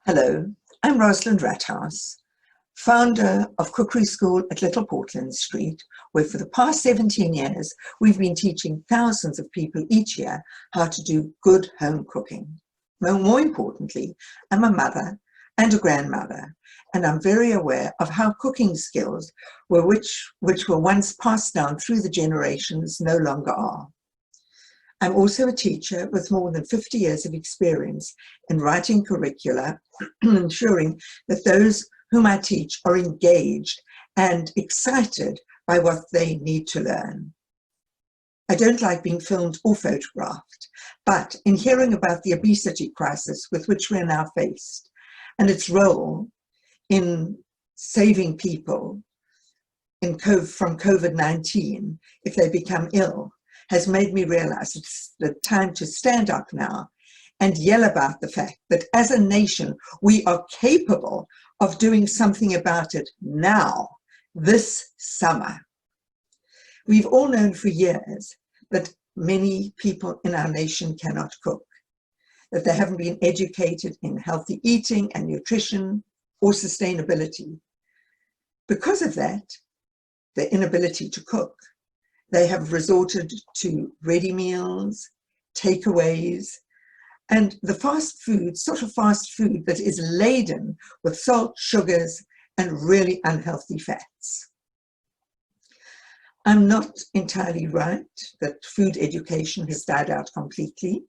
Hello, I'm Rosalind Rathouse, founder of Cookery School at Little Portland Street, where for the past 17 years, we've been teaching thousands of people each year how to do good home cooking. More importantly, I'm a mother and a grandmother, and I'm very aware of how cooking skills, which were once passed down through the generations, no longer are. I'm also a teacher with more than 50 years of experience in writing curricula, ensuring that those whom I teach are engaged and excited by what they need to learn. I don't like being filmed or photographed, but in hearing about the obesity crisis with which we are now faced and its role in saving people from COVID-19 if they become ill, has made me realize it's the time to stand up now and yell about the fact that as a nation, we are capable of doing something about it now, this summer. We've all known for years that many people in our nation cannot cook, that they haven't been educated in healthy eating and nutrition or sustainability. Because of that, their inability to cook, they have resorted to ready meals, takeaways, and the sort of fast food that is laden with salt, sugars, and really unhealthy fats. I'm not entirely right that food education has died out completely,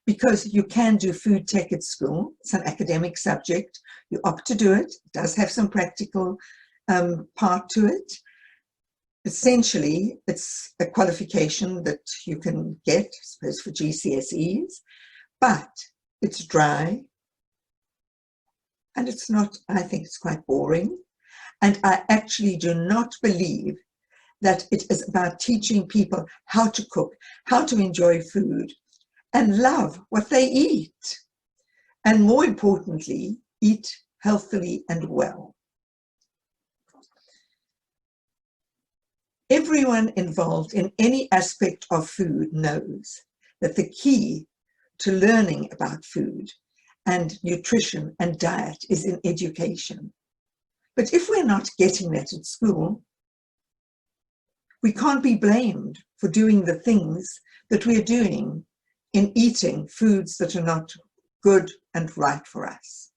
because you can do food tech at school. It's an academic subject. You opt to do it. It does have some practical part to it. Essentially, it's a qualification that you can get, I suppose, for GCSEs, but it's dry and it's not, I think it's quite boring. And I actually do not believe that it is about teaching people how to cook, how to enjoy food and love what they eat. And more importantly, eat healthily and well. Everyone involved in any aspect of food knows that the key to learning about food and nutrition and diet is in education. But if we're not getting that at school, we can't be blamed for doing the things that we're doing in eating foods that are not good and right for us.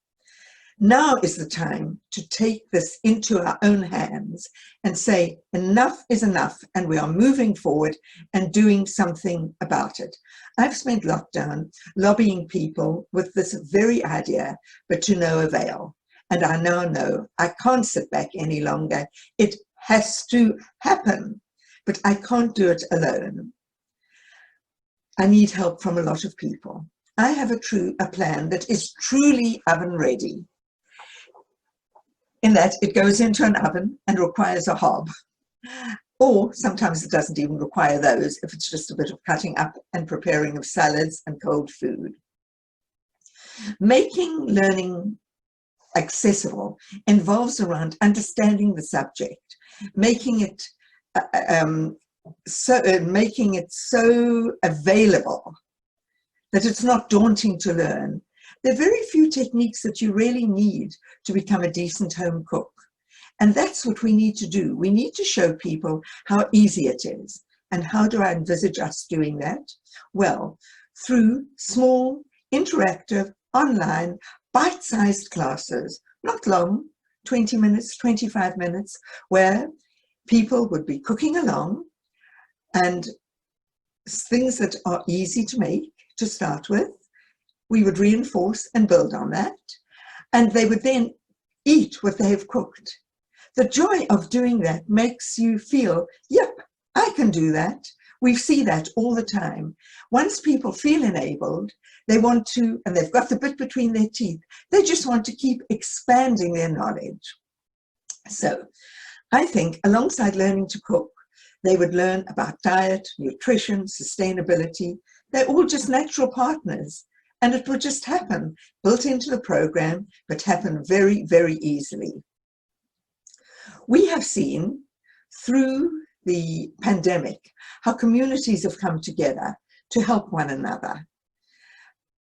Now is the time to take this into our own hands and say enough is enough, and we are moving forward and doing something about it. I've spent lockdown lobbying people with this very idea, but to no avail. And I now know I can't sit back any longer. It has to happen, but I can't do it alone. I need help from a lot of people. I have a plan that is truly oven ready, in that it goes into an oven and requires a hob. Or sometimes it doesn't even require those if it's just a bit of cutting up and preparing of salads and cold food. Making learning accessible involves around understanding the subject, making it so available that it's not daunting to learn. There are very few techniques that you really need to become a decent home cook. And that's what we need to do. We need to show people how easy it is. And how do I envisage us doing that? Well, through small, interactive, online, bite-sized classes, not long, 20 minutes, 25 minutes, where people would be cooking along and things that are easy to make to start with. We would reinforce and build on that, and they would then eat what they have cooked. The joy of doing that makes you feel, yep, I can do that. We see that all the time. Once people feel enabled, they want to, and they've got the bit between their teeth, they just want to keep expanding their knowledge. So I think alongside learning to cook, they would learn about diet, nutrition, sustainability. They're all just natural partners. And it would just happen, built into the program, but happen very, very easily. We have seen through the pandemic how communities have come together to help one another.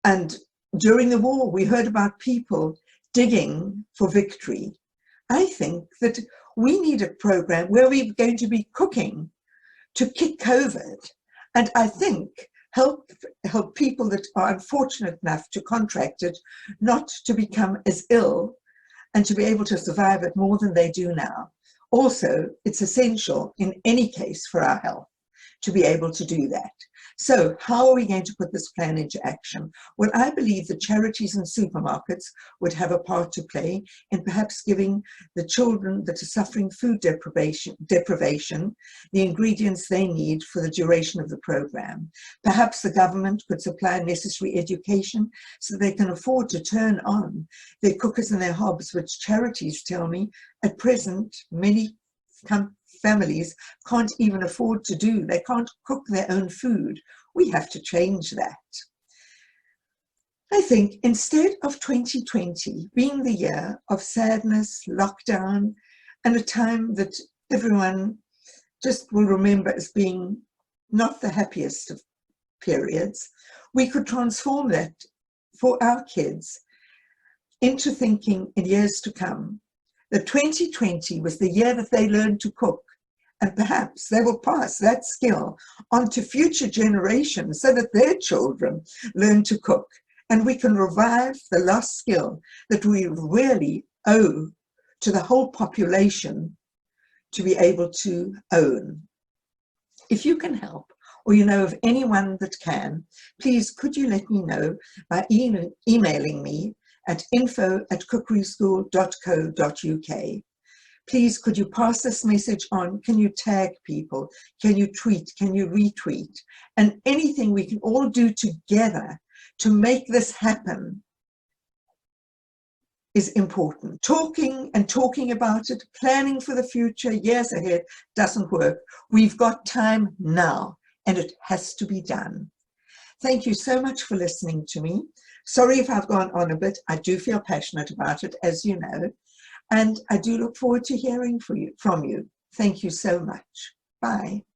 And during the war, we heard about people digging for victory. I think that we need a program where we're going to be cooking to kick COVID, and I think help people that are unfortunate enough to contract it not to become as ill and to be able to survive it more than they do now. Also, it's essential in any case for our health to be able to do that. So how are we going to put this plan into action? Well, I believe that charities and supermarkets would have a part to play in perhaps giving the children that are suffering food deprivation the ingredients they need for the duration of the program. Perhaps the government could supply necessary education so they can afford to turn on their cookers and their hobs, which charities tell me at present many families can't even afford to do. They can't cook their own food. We have to change that. I think instead of 2020 being the year of sadness, lockdown, and a time that everyone just will remember as being not the happiest of periods, we could transform that for our kids into thinking in years to come that 2020 was the year that they learned to cook, and perhaps they will pass that skill on to future generations so that their children learn to cook, and we can revive the lost skill that we really owe to the whole population to be able to own. If you can help, or you know of anyone that can, please could you let me know by emailing me at info@cookeryschool.co.uk. Please, could you pass this message on? Can you tag people? Can you tweet? Can you retweet? And anything we can all do together to make this happen is important. Talking and talking about it, planning for the future, years ahead, doesn't work. We've got time now, and it has to be done. Thank you so much for listening to me. Sorry if I've gone on a bit. I do feel passionate about it, as you know, and I do look forward to hearing from you. Thank you so much. Bye.